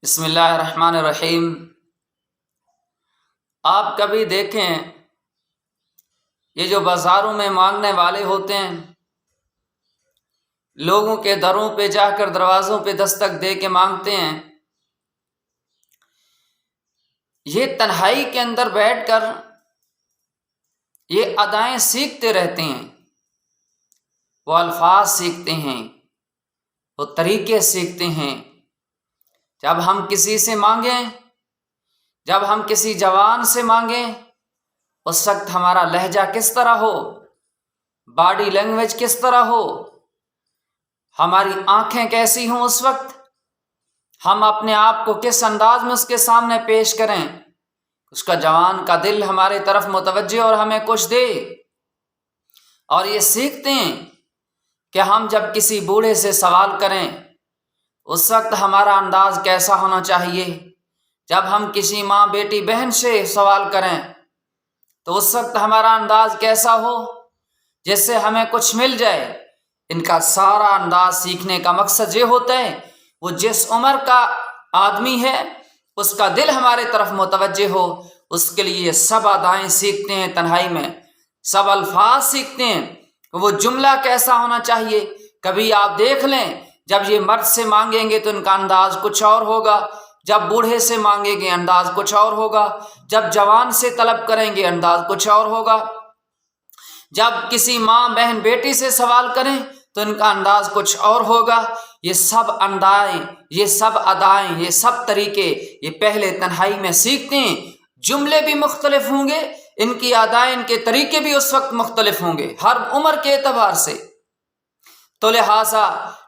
بسم اللہ الرحمن الرحیم۔ آپ کبھی دیکھیں یہ جو بازاروں میں مانگنے والے ہوتے ہیں، لوگوں کے دروں پہ جا کر دروازوں پہ دستک دے کے مانگتے ہیں، یہ تنہائی کے اندر بیٹھ کر یہ ادائیں سیکھتے رہتے ہیں، وہ الفاظ سیکھتے ہیں، وہ طریقے سیکھتے ہیں۔ جب ہم کسی سے مانگیں، جب ہم کسی جوان سے مانگیں، اس وقت ہمارا لہجہ کس طرح ہو، باڈی لینگویج کس طرح ہو، ہماری آنکھیں کیسی ہوں، اس وقت ہم اپنے آپ کو کس انداز میں اس کے سامنے پیش کریں، اس کا جوان کا دل ہمارے طرف متوجہ اور ہمیں کچھ دے۔ اور یہ سیکھتے ہیں کہ ہم جب کسی بوڑھے سے سوال کریں اس وقت ہمارا انداز کیسا ہونا چاہیے، جب ہم کسی ماں بیٹی بہن سے سوال کریں تو اس وقت ہمارا انداز کیسا ہو جس سے ہمیں کچھ مل جائے۔ ان کا سارا انداز سیکھنے کا مقصد یہ ہوتا ہے وہ جس عمر کا آدمی ہے اس کا دل ہمارے طرف متوجہ ہو، اس کے لیے سب ادائیں سیکھتے ہیں، تنہائی میں سب الفاظ سیکھتے ہیں، وہ جملہ کیسا ہونا چاہیے۔ کبھی آپ دیکھ لیں جب یہ مرد سے مانگیں گے تو ان کا انداز کچھ اور ہوگا، جب بوڑھے سے مانگیں گے انداز کچھ اور ہوگا، جب جوان سے طلب کریں گے انداز کچھ اور ہوگا، جب کسی ماں بہن بیٹی سے سوال کریں تو ان کا انداز کچھ اور ہوگا۔ یہ سب اندائیں، یہ سب ادائیں، یہ سب طریقے یہ پہلے تنہائی میں سیکھتے ہیں۔ جملے بھی مختلف ہوں گے، ان کی ادائیں، ان کے طریقے بھی اس وقت مختلف ہوں گے ہر عمر کے اعتبار سے۔ تو لہٰذا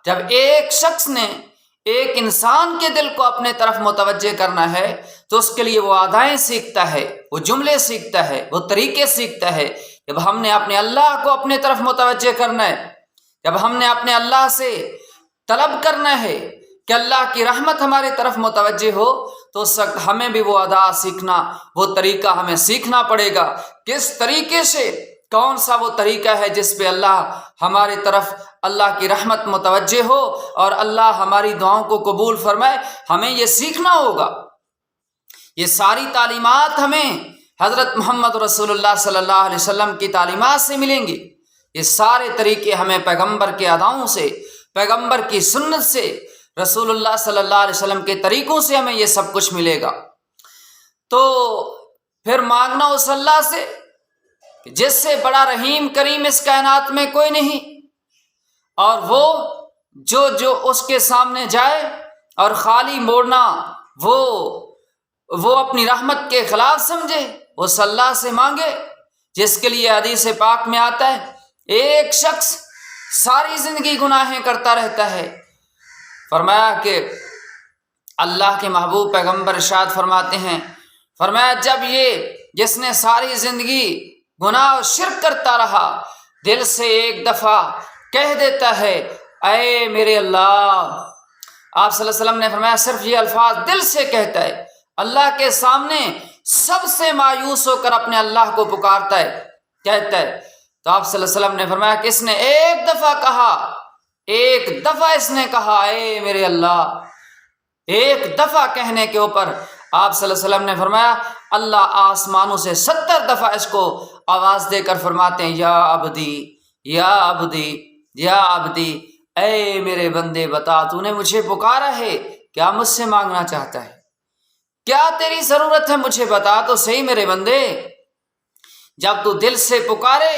جب ایک شخص نے ایک انسان کے دل کو اپنے طرف متوجہ کرنا ہے تو اس کے لیے وہ ادائیں سیکھتا ہے، وہ جملے سیکھتا ہے، وہ طریقے سیکھتا ہے۔ جب ہم نے اپنے اللہ کو اپنے طرف متوجہ کرنا ہے، جب ہم نے اپنے اللہ سے طلب کرنا ہے کہ اللہ کی رحمت ہمارے طرف متوجہ ہو تو اس وقت ہمیں بھی وہ ادا سیکھنا، وہ طریقہ ہمیں سیکھنا پڑے گا۔ کس طریقے سے، کون سا وہ طریقہ ہے جس پہ اللہ ہمارے طرف اللہ کی رحمت متوجہ ہو اور اللہ ہماری دعاؤں کو قبول فرمائے، ہمیں یہ سیکھنا ہوگا۔ یہ ساری تعلیمات ہمیں حضرت محمد رسول اللہ صلی اللہ علیہ وسلم کی تعلیمات سے ملیں گی۔ یہ سارے طریقے ہمیں پیغمبر کے اداؤں سے، پیغمبر کی سنت سے، رسول اللہ صلی اللہ علیہ وسلم کے طریقوں سے ہمیں یہ سب کچھ ملے گا۔ تو پھر مانگنا اس اللہ سے جس سے بڑا رحیم کریم اس کائنات میں کوئی نہیں، اور وہ جو اس کے سامنے جائے اور خالی موڑنا وہ اپنی رحمت کے خلاف سمجھے، اس اللہ سے مانگے جس کے لیے حدیث پاک میں آتا ہے ایک شخص ساری زندگی گناہیں کرتا رہتا ہے، فرمایا کہ اللہ کے محبوب پیغمبر ارشاد فرماتے ہیں، فرمایا جب یہ جس نے ساری زندگی گناہ اور شرک کرتا رہا دل سے ایک دفعہ کہہ دیتا ہے اے میرے اللہ، آپ صلی اللہ علیہ وسلم نے فرمایا صرف یہ الفاظ دل سے کہتا ہے، اللہ کے سامنے سب سے مایوس ہو کر اپنے اللہ کو پکارتا ہے، کہتا ہے، تو آپ صلی اللہ علیہ وسلم نے فرمایا کہ اس نے ایک دفعہ کہا، ایک دفعہ اس نے کہا اے میرے اللہ، ایک دفعہ کہنے کے اوپر آپ صلی اللہ علیہ وسلم نے فرمایا اللہ آسمانوں سے 70 دفعہ اس کو آواز دے کر فرماتے ہیں یا عبدی یا عبدی یا عبدی، اے میرے بندے بتا تو نے مجھے پکارا ہے، کیا مجھ سے مانگنا چاہتا ہے، کیا تیری ضرورت ہے، مجھے بتا تو صحیح میرے بندے۔ جب تو دل سے پکارے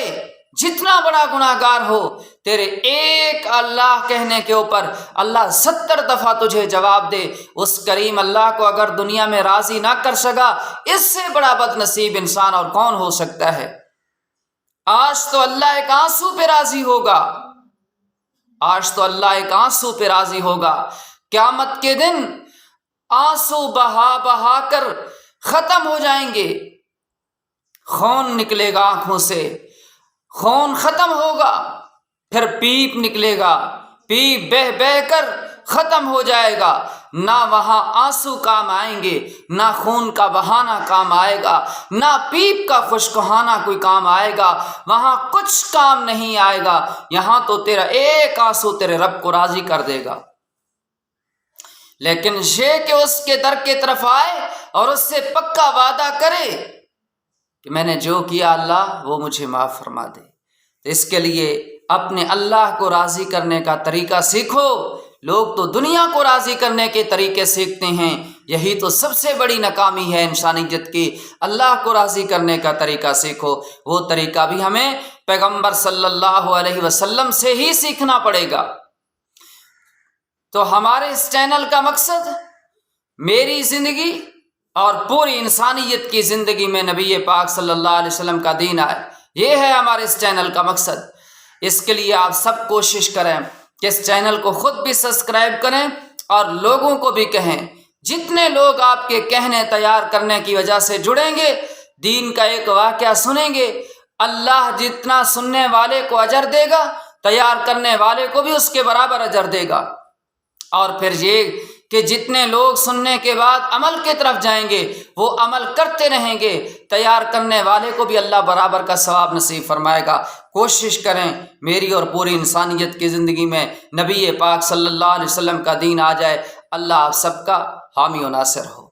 جتنا بڑا گناہ گار ہو، تیرے ایک اللہ کہنے کے اوپر اللہ 70 دفعہ تجھے جواب دے، اس کریم اللہ کو اگر دنیا میں راضی نہ کر سکا اس سے بڑا بد نصیب انسان اور کون ہو سکتا ہے۔ آج تو اللہ ایک آنسو پہ راضی ہوگا، آج تو اللہ ایک آنسو پہ راضی ہوگا، قیامت کے دن آنسو بہا بہا کر ختم ہو جائیں گے، خون نکلے گا آنکھوں سے، خون ختم ہوگا، پھر پیپ نکلے گا، پیپ بہ بہ کر ختم ہو جائے گا، نہ وہاں آنسو کام آئیں گے، نہ خون کا بہانا کام آئے گا، نہ پیپ کا خشکہانا کوئی کام آئے گا، وہاں کچھ کام نہیں آئے گا، یہاں تو تیرا ایک آنسو تیرے رب کو راضی کر دے گا۔ لیکن یہ کہ اس کے در کی طرف آئے اور اس سے پکا وعدہ کرے کہ میں نے جو کیا اللہ وہ مجھے معاف فرما دے۔ تو اس کے لیے اپنے اللہ کو راضی کرنے کا طریقہ سیکھو۔ لوگ تو دنیا کو راضی کرنے کے طریقے سیکھتے ہیں، یہی تو سب سے بڑی ناکامی ہے انسانیت کی۔ اللہ کو راضی کرنے کا طریقہ سیکھو، وہ طریقہ بھی ہمیں پیغمبر صلی اللہ علیہ وسلم سے ہی سیکھنا پڑے گا۔ تو ہمارے اس چینل کا مقصد میری زندگی اور پوری انسانیت کی زندگی میں نبی پاک صلی اللہ علیہ وسلم کا دین آئے، یہ ہے ہمارے اس چینل کا مقصد۔ اس کے لیے آپ سب کوشش کریں کہ اس چینل کو خود بھی سبسکرائب کریں اور لوگوں کو بھی کہیں۔ جتنے لوگ آپ کے کہنے تیار کرنے کی وجہ سے جڑیں گے، دین کا ایک واقعہ سنیں گے، اللہ جتنا سننے والے کو اجر دے گا، تیار کرنے والے کو بھی اس کے برابر اجر دے گا۔ اور پھر یہ کہ جتنے لوگ سننے کے بعد عمل کی طرف جائیں گے، وہ عمل کرتے رہیں گے، تیار کرنے والے کو بھی اللہ برابر کا ثواب نصیب فرمائے گا۔ کوشش کریں میری اور پوری انسانیت کی زندگی میں نبی پاک صلی اللہ علیہ وسلم کا دین آ جائے۔ اللہ آپ سب کا حامی و ناصر ہو۔